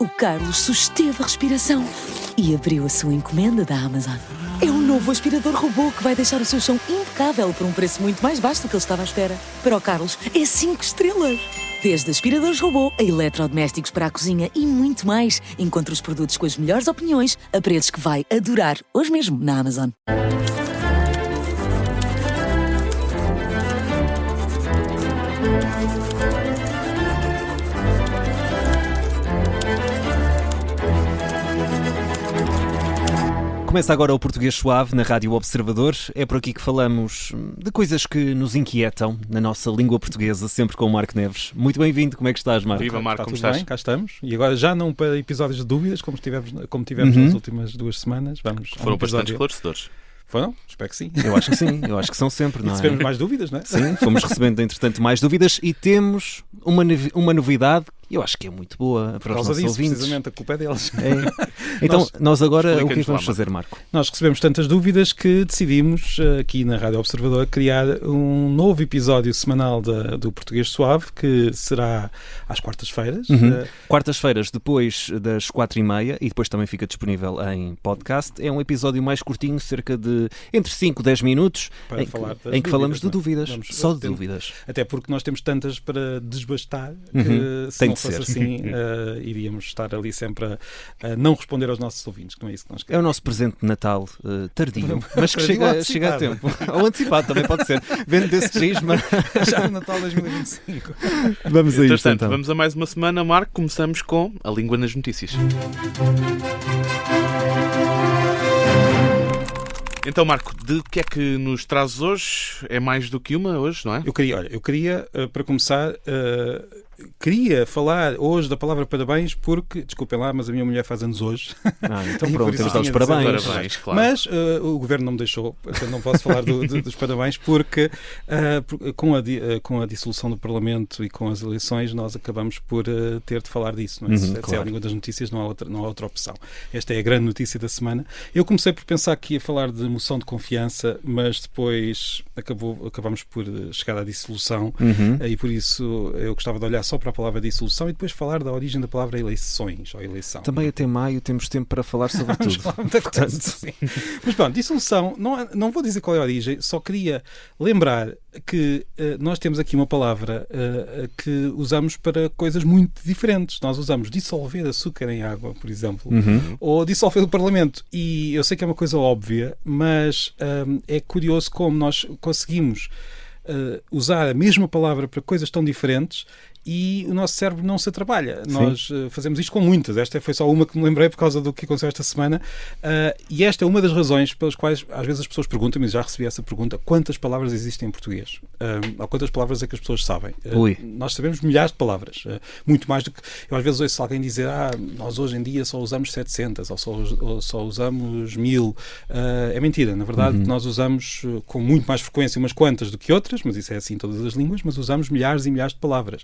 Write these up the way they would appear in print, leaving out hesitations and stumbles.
O Carlos susteve a respiração e abriu a sua encomenda da Amazon. É um novo aspirador robô que vai deixar o seu chão impecável por um preço muito mais baixo do que ele estava à espera. Para o Carlos, é 5 estrelas. Desde aspiradores robô a eletrodomésticos para a cozinha e muito mais. Encontre os produtos com as melhores opiniões a preços que vai adorar hoje mesmo na Amazon. Começa agora o Português Suave na Rádio Observador. É por aqui que falamos de coisas que nos inquietam na nossa língua portuguesa, sempre com o Marco Neves. Muito bem-vindo, como é que estás, Marco? Viva, Marco, como Está estás? bem, cá estamos. E agora já não para episódios de dúvidas, como tivemos nas últimas 2 semanas. Foram bastante esclarecedores. Foram? Espero que sim. Eu acho que sim, eu acho que são sempre, não é? Recebemos mais dúvidas, não é? Sim, fomos recebendo, entretanto, mais dúvidas e temos uma novidade que eu acho que é muito boa para os Por causa nossos disso, ouvintes. precisamente, a culpa é deles. É. Então, nós agora, o que é que Explica-nos lá, vamos fazer, Marco? Nós recebemos tantas dúvidas que decidimos, aqui na Rádio Observador, criar um novo episódio semanal do Português Suave, que será às quartas-feiras. Quartas-feiras, depois das 4h30, e depois também fica disponível em podcast. É um episódio mais curtinho, cerca de entre 5 e 10 minutos, Para em falar que, em que falamos de não é? dúvidas, Vamos só de ter- dúvidas. Até porque nós temos tantas para desbastar que se Tem não de fosse ser. assim, iríamos estar ali sempre a não responder aos nossos ouvintes, que não é isso que nós É o queremos. nosso presente de Natal tardio, mas que Tardio chega a antecipado. tempo. Ou antecipado, também pode ser. Vendo desse trisma. Já no Natal 2025. Vamos a isto Entretanto, então. vamos a mais uma semana, Marco. Começamos com a língua nas notícias. Então, Marco, de que é que nos trazes hoje? É mais do que uma hoje, não é? Eu queria, para começar, queria falar hoje da palavra parabéns porque, desculpem lá, mas a minha mulher faz anos hoje. Então E por pronto, isso temos de dar os tinha de dizer parabéns. Parabéns, claro. Mas o governo não me deixou, portanto não posso falar dos parabéns porque com a dissolução do Parlamento e com as eleições nós acabamos por ter de falar disso. Não é? Se é claro. a língua das notícias, não há outra opção. Esta é a grande notícia da semana. Eu comecei por pensar que ia falar de moção de confiança, mas depois acabamos por chegar à dissolução e por isso eu gostava de olhar só para a palavra dissolução e depois falar da origem da palavra eleições ou eleição. Também até maio temos tempo para falar sobre Vamos tudo. falar muita coisa, sim. Mas pronto, dissolução, não vou dizer qual é a origem, só queria lembrar que nós temos aqui uma palavra que usamos para coisas muito diferentes. Nós usamos dissolver açúcar em água, por exemplo, ou dissolver o Parlamento. E eu sei que é uma coisa óbvia, mas é curioso como nós conseguimos usar a mesma palavra para coisas tão diferentes e o nosso cérebro não se atrapalha. Nós fazemos isto com muitas. Esta foi só uma que me lembrei por causa do que aconteceu esta semana. E esta é uma das razões pelas quais às vezes as pessoas perguntam-me, já recebi essa pergunta, quantas palavras existem em português? Ou quantas palavras é que as pessoas sabem? Nós sabemos milhares de palavras. Muito mais do que... Eu às vezes ouço alguém dizer nós hoje em dia só usamos 700 ou só usamos 1000. É mentira. Na verdade, nós usamos com muito mais frequência umas quantas do que outras, mas isso é assim em todas as línguas, mas usamos milhares e milhares de palavras.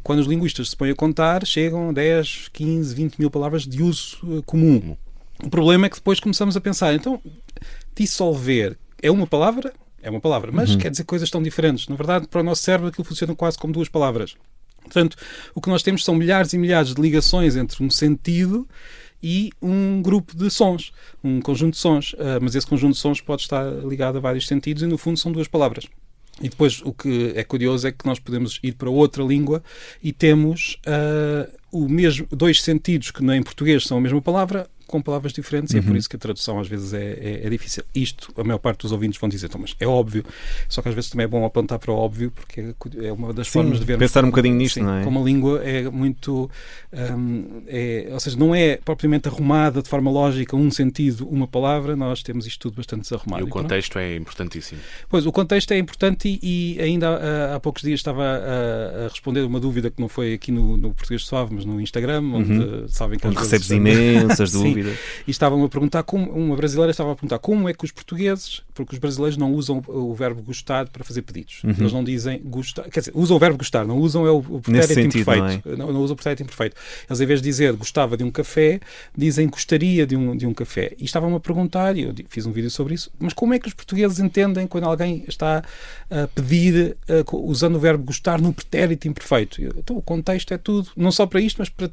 Quando os linguistas se põem a contar, chegam a 10, 15, 20 mil palavras de uso comum. O problema é que depois começamos a pensar, então, dissolver é uma palavra? É uma palavra, mas quer dizer coisas tão diferentes. Na verdade, para o nosso cérebro aquilo funciona quase como 2 palavras. Portanto, o que nós temos são milhares e milhares de ligações entre um sentido e um grupo de sons, um conjunto de sons. Mas esse conjunto de sons pode estar ligado a vários sentidos e, no fundo, são 2 palavras. E depois o que é curioso é que nós podemos ir para outra língua e temos o mesmo 2 sentidos que em português são a mesma palavra, com palavras diferentes, e é por isso que a tradução às vezes é difícil. Isto, a maior parte dos ouvintes vão dizer, então, mas é óbvio, só que às vezes também é bom apontar para o óbvio, porque é uma das formas de vermos... Pensar um bocadinho nisto, não é? Como a língua é muito... ou seja, não é propriamente arrumada de forma lógica, um sentido, uma palavra, nós temos isto tudo bastante desarrumado. E o contexto é importantíssimo. Pois, o contexto é importante e ainda há poucos dias estava a responder uma dúvida que não foi aqui no Português Suave, mas no Instagram, onde sabem que às Onde vezes... recebes imensas Sim. dúvidas. E estavam a perguntar, uma brasileira estava a perguntar como é que os portugueses, porque os brasileiros não usam o verbo gostar para fazer pedidos. Eles não dizem gostar, quer dizer, usam o verbo gostar, não usam o pretérito sentido, imperfeito. Não usam o pretérito imperfeito. Eles, em vez de dizer gostava de um café, dizem gostaria de um café. E estavam-me a perguntar, e eu fiz um vídeo sobre isso, mas como é que os portugueses entendem quando alguém está a pedir usando o verbo gostar no pretérito imperfeito? Então o contexto é tudo, não só para isto, mas para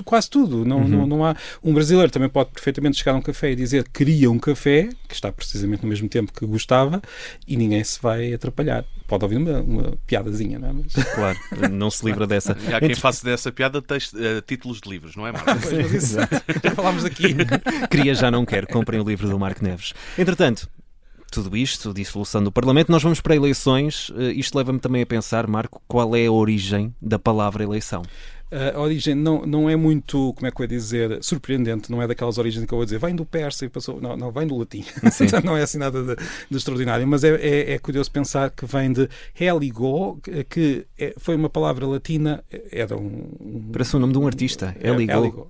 quase tudo. Não há... Um brasileiro também pode perfeitamente chegar a um café e dizer que queria um café, que está precisamente no mesmo tempo que gostava, e ninguém se vai atrapalhar. Pode ouvir uma piadazinha, não é? Mas... Claro, não se livra dessa. E há quem faça dessa piada títulos de livros, não é, Marco? Mas isso, já falámos aqui. Queria, já não quero. Comprem o livro do Marco Neves. Entretanto, tudo isto, dissolução do Parlamento, nós vamos para eleições. Isto leva-me também a pensar, Marco, qual é a origem da palavra eleição? A origem não é muito, como é que eu ia dizer, surpreendente, não é daquelas origens que eu vou dizer, vem do persa e passou, não vem do latim. Não é assim nada de extraordinário, mas é curioso pensar que vem de heligo, que foi uma palavra latina, era parece o nome de um artista, heligo.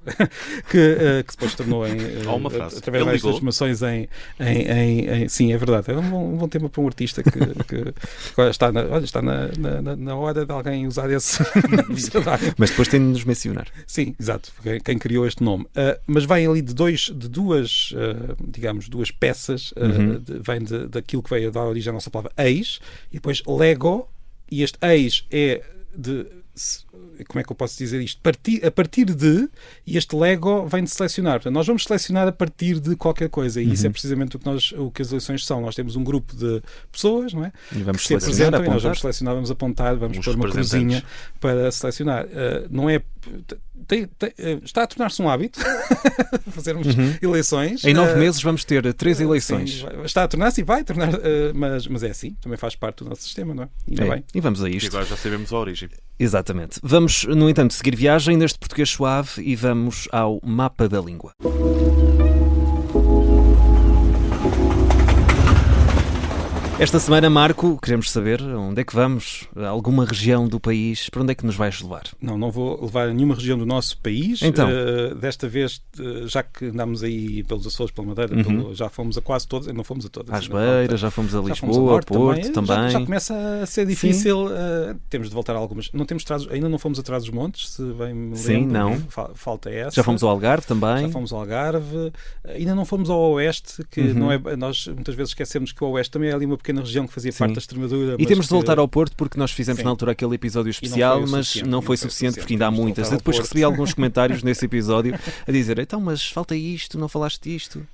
que depois se tornou através das transformações sim, é verdade, era um bom tema para um artista que agora está na hora de alguém usar esse mas depois tem de nos mencionar. Sim, exato, quem criou este nome. Mas vem ali de duas peças, vem daquilo que veio a dar origem à nossa palavra eis, e depois lego, e este eis é de... Como é que eu posso dizer isto? A partir de, e este Lego vem de selecionar. Portanto, nós vamos selecionar a partir de qualquer coisa, e isso é precisamente o que as eleições são. Nós temos um grupo de pessoas, não é? E vamos que se apresentam, e nós vamos selecionar, vamos apontar, vamos pôr uma cruzinha para selecionar. Não é... está a tornar-se um hábito fazermos eleições. Em 9 meses vamos ter 3 eleições. Sim, está a tornar-se e vai tornar, mas é assim, também faz parte do nosso sistema, não é? Bem. E vamos a isto. E agora já sabemos a origem. Exatamente. Vamos, no entanto, seguir viagem neste português suave e vamos ao mapa da língua. Esta semana, Marco, queremos saber onde é que vamos, alguma região do país, para onde é que nos vais levar? Não vou levar a nenhuma região do nosso país. Então. Desta vez, já que andamos aí pelos Açores, pela Madeira, já fomos a quase todas, não fomos a todas. Às Beiras, já fomos a Lisboa, a Porto também. Já começa a ser difícil, temos de voltar a algumas. Não temos ainda não fomos atrás dos montes, se bem me lembro. Sim, não. Falta essa. Já fomos ao Algarve também. Já fomos ao Algarve. Ainda não fomos ao Oeste, que não é, nós muitas vezes esquecemos que o Oeste também é ali uma pequena região que fazia parte da Extremadura. E temos de voltar ao Porto porque nós fizemos na altura aquele episódio especial, mas não foi suficiente porque ainda há muitas. Eu depois recebi alguns comentários nesse episódio a dizer, então, mas falta isto, não falaste disto.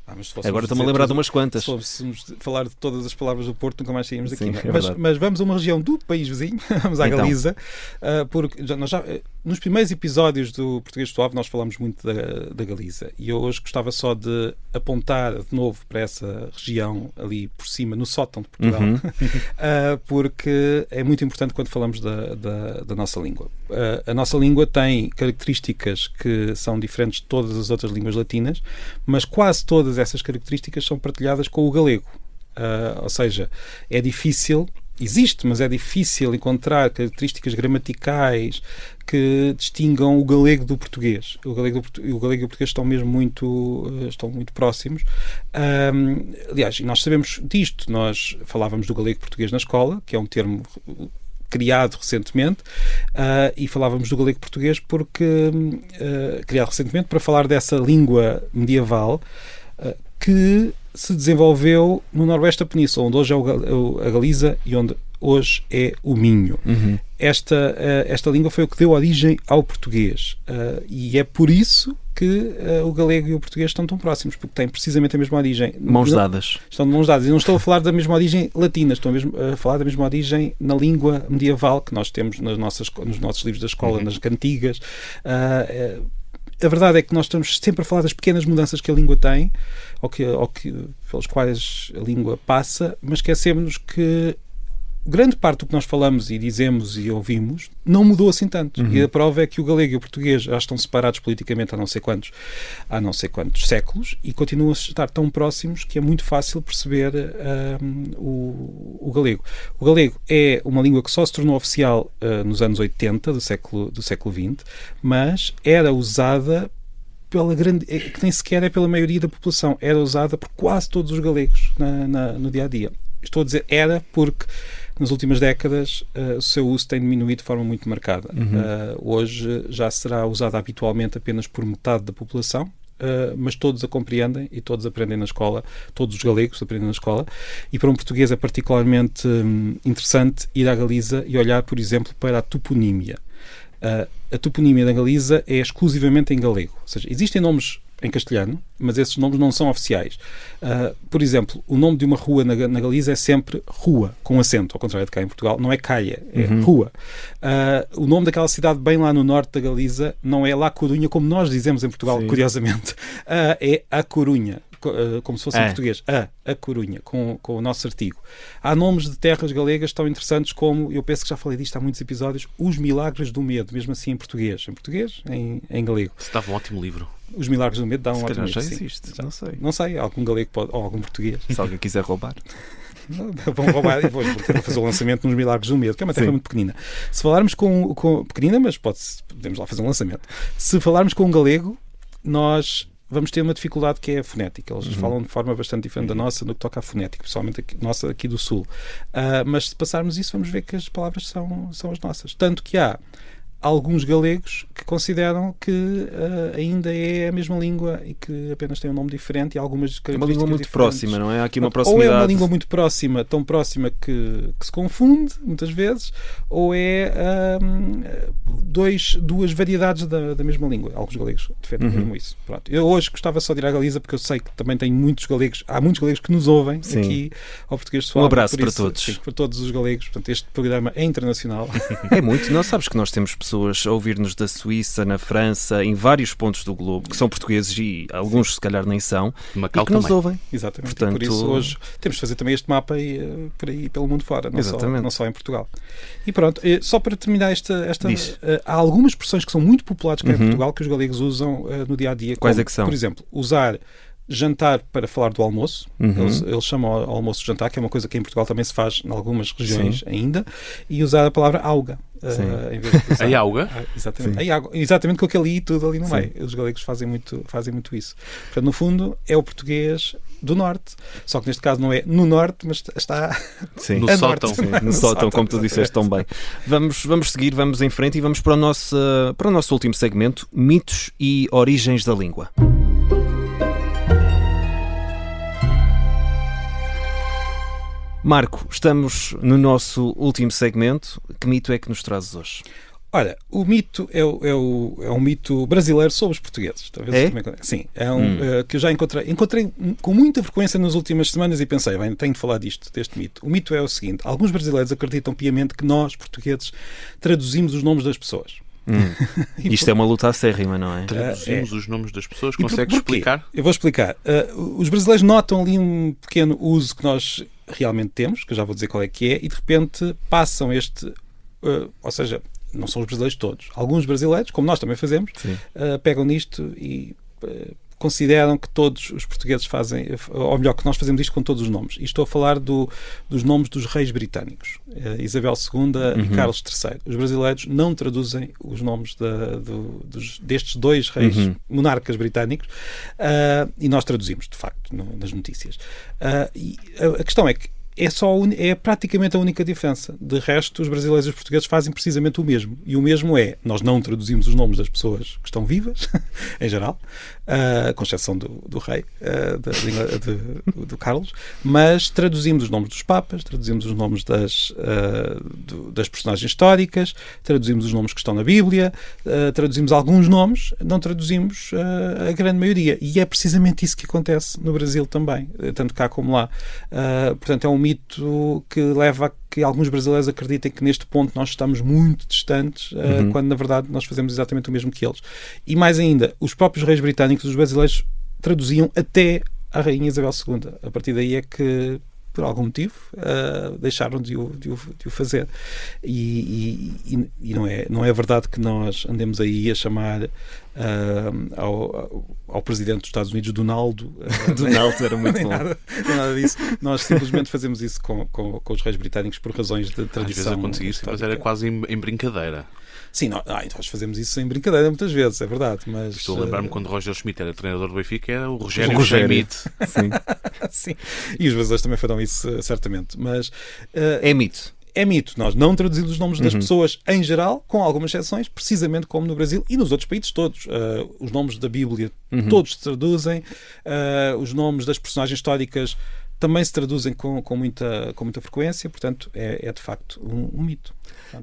Agora estou-me a lembrar de umas quantas. Se fôssemos falar de todas as palavras do Porto, nunca mais saímos daqui. Sim, mas vamos a uma região do país vizinho, vamos à Galiza, porque nós já, nos primeiros episódios do Português Suave nós falamos muito da Galiza, e eu hoje gostava só de apontar de novo para essa região ali por cima, no sótão de Portugal, porque é muito importante quando falamos da nossa língua. A nossa língua tem características que são diferentes de todas as outras línguas latinas, mas quase todas essas características são partilhadas com o galego. Ou seja, é difícil... Existe, mas é difícil encontrar características gramaticais que distingam o galego do português. O galego e o português estão mesmo muito próximos. Aliás, nós sabemos disto. Nós falávamos do galego português na escola, que é um termo criado recentemente, e falávamos do galego português porque criado recentemente para falar dessa língua medieval que se desenvolveu no noroeste da península, onde hoje é a Galiza e onde hoje é o Minho. Esta língua foi o que deu origem ao português, e é por isso que o galego e o português estão tão próximos, porque têm precisamente a mesma origem. Mãos dadas. Estão de mãos dadas. E não estou a falar da mesma origem latina, estou a falar da mesma origem na língua medieval que nós temos nos nossos livros da escola, nas cantigas. A verdade é que nós estamos sempre a falar das pequenas mudanças que a língua tem, ou que pelas quais a língua passa, mas esquecemos que grande parte do que nós falamos e dizemos e ouvimos não mudou assim tanto. E a prova é que o galego e o português já estão separados politicamente há não sei quantos séculos e continuam a estar tão próximos que é muito fácil perceber o galego. O galego é uma língua que só se tornou oficial nos anos 80 do século XX, mas era usada pela grande, que nem sequer é pela maioria da população, era usada por quase todos os galegos no dia-a-dia. Estou a dizer era porque nas últimas décadas o seu uso tem diminuído de forma muito marcada. Hoje já será usada habitualmente apenas por metade da população, mas todos a compreendem e todos aprendem na escola, todos os galegos aprendem na escola, e para um português é particularmente interessante ir à Galiza e olhar, por exemplo, para a toponímia. A toponímia da Galiza é exclusivamente em galego. Ou seja, existem nomes em castelhano, mas esses nomes não são oficiais. Por exemplo, o nome de uma rua na Galiza é sempre rua, com acento, ao contrário de cá em Portugal. Não é caia, é rua. O nome daquela cidade bem lá no norte da Galiza não é La Corunha, como nós dizemos em Portugal, curiosamente. É A Corunha. Como se fosse em português, a Corunha, com o nosso artigo. Há nomes de terras galegas tão interessantes como, eu penso que já falei disto há muitos episódios, Os Milagres do Medo, mesmo assim em português. Em português, em galego. Isso dava um ótimo livro. Os Milagres do Medo dá um ótimo livro. Já existe, não sei. Não sei, algum galego pode, ou algum português. Se alguém quiser roubar. Vão roubar e vou fazer o lançamento nos Milagres do Medo, que é uma terra muito pequenina. Se falarmos com pequenina, mas podemos lá fazer um lançamento. Se falarmos com um galego, nós vamos ter uma dificuldade que é a fonética. Eles falam de forma bastante diferente da nossa no que toca à fonética, principalmente nossa aqui do Sul. Mas se passarmos isso, vamos ver que as palavras são as nossas. Tanto que há alguns galegos que consideram que ainda é a mesma língua e que apenas tem um nome diferente e algumas características uma língua muito diferentes. próxima, não é? Há aqui uma proximidade. Ou é uma língua muito próxima, tão próxima que se confunde, muitas vezes, ou é duas variedades da mesma língua. Alguns galegos defendem mesmo isso. Pronto. Eu hoje gostava só de ir à Galiza porque eu sei que também tem muitos galegos, há muitos galegos que nos ouvem aqui ao Português Suave. Um abraço para todos. Sim, para todos os galegos. Portanto, este programa é internacional. É muito. Não sabes que nós temos pessoas a ouvir-nos da Suíça, na França, em vários pontos do globo, que são portugueses e alguns se calhar nem são, Macau e que nos ouvem. Exatamente. Portanto, por isso hoje temos de fazer também este mapa por aí pelo mundo fora, não só em Portugal. E pronto, só para terminar há algumas expressões que são muito populares cá em Portugal que os galegos usam no dia-a-dia. Quais é que são? Por exemplo, usar jantar para falar do almoço. Eles chamam ao almoço de jantar, que é uma coisa que em Portugal também se faz em algumas regiões ainda, e usar a palavra auga. Em vez de usar, a auga? Exatamente com aquele i tudo ali no meio. Os galegos fazem muito isso. Portanto, no fundo, é o português do norte. Só que neste caso não é no norte, mas está no sótão. No sótão, como tu disseste tão bem. Vamos seguir, vamos em frente e vamos para o nosso último segmento, mitos e origens da língua. Marco, estamos no nosso último segmento. Que mito é que nos trazes hoje? Olha, o mito é um mito brasileiro sobre os portugueses. Talvez sim, que eu já encontrei com muita frequência nas últimas semanas e pensei, tenho de falar deste mito. O mito é o seguinte: alguns brasileiros acreditam piamente que nós, portugueses, traduzimos os nomes das pessoas. Isto é uma luta acérrima, não é? Traduzimos os nomes das pessoas. Consegues explicar? Eu vou explicar. Os brasileiros notam ali um pequeno uso que nós realmente temos, que eu já vou dizer qual é que é, e de repente passam ou seja, não são os brasileiros todos. Alguns brasileiros, como nós também fazemos, pegam nisto e consideram que todos os portugueses fazem, ou melhor, que nós fazemos isto com todos os nomes. E estou a falar dos nomes dos reis britânicos, Isabel II e Carlos III. Os brasileiros não traduzem os nomes destes dois reis monarcas britânicos e nós traduzimos, de facto, nas notícias. E a questão é que é praticamente a única diferença. De resto, os brasileiros e os portugueses fazem precisamente o mesmo. E o mesmo é, nós não traduzimos os nomes das pessoas que estão vivas, em geral, com exceção do rei, do Carlos, mas traduzimos os nomes dos papas, traduzimos os nomes das personagens históricas, traduzimos os nomes que estão na Bíblia, traduzimos alguns nomes, não traduzimos a grande maioria. E é precisamente isso que acontece no Brasil também, tanto cá como lá. Portanto, é um mito que leva a que alguns brasileiros acreditem que neste ponto nós estamos muito distantes, quando na verdade nós fazemos exatamente o mesmo que eles. E mais ainda, os próprios reis britânicos, os brasileiros, traduziam até a rainha Isabel II. A partir daí é que, por algum motivo, deixaram de o fazer. E não é verdade que nós andemos aí a chamar ao presidente dos Estados Unidos Donaldo. Donaldo era muito bom. Nada disso. Nós simplesmente fazemos isso com os reis britânicos por razões de tradição. Às vezes acontecia isso, mas era quase em brincadeira. Sim, nós fazemos isso em brincadeira muitas vezes, é verdade. Mas estou a lembrar-me quando Roger Schmidt era treinador do Benfica, era o Rogério Schmidt. Sim. Sim. E os brasileiros também farão isso, certamente. Mas é mito. É mito. Nós não traduzimos os nomes das pessoas em geral, com algumas exceções, precisamente como no Brasil e nos outros países todos. Os nomes da Bíblia todos se traduzem. Os nomes das personagens históricas também se traduzem com muita frequência, portanto é de facto um mito.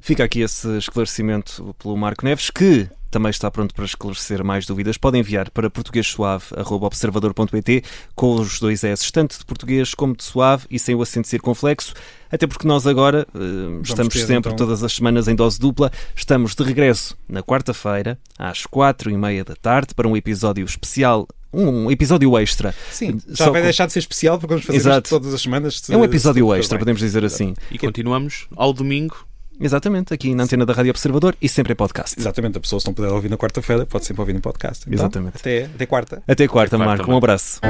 Fica aqui esse esclarecimento pelo Marco Neves, que também está pronto para esclarecer mais dúvidas. Podem enviar para portuguesuave@observador.pt com os 2 S, tanto de português como de suave e sem o acento circunflexo, até porque nós agora estamos sempre, todas as semanas, em dose dupla. Estamos de regresso na quarta-feira, às 4h30 da tarde, para um episódio especial, um episódio extra. Sim, já vai deixar de ser especial, porque vamos fazer isto todas as semanas. É um episódio extra, podemos dizer assim. E continuamos ao domingo. Exatamente, aqui na antena da Rádio Observador e sempre em podcast. Exatamente, a pessoa se não puder ouvir na quarta-feira, pode sempre ouvir no podcast. Então, exatamente. Até quarta. Até quarta, Marco. Um abraço.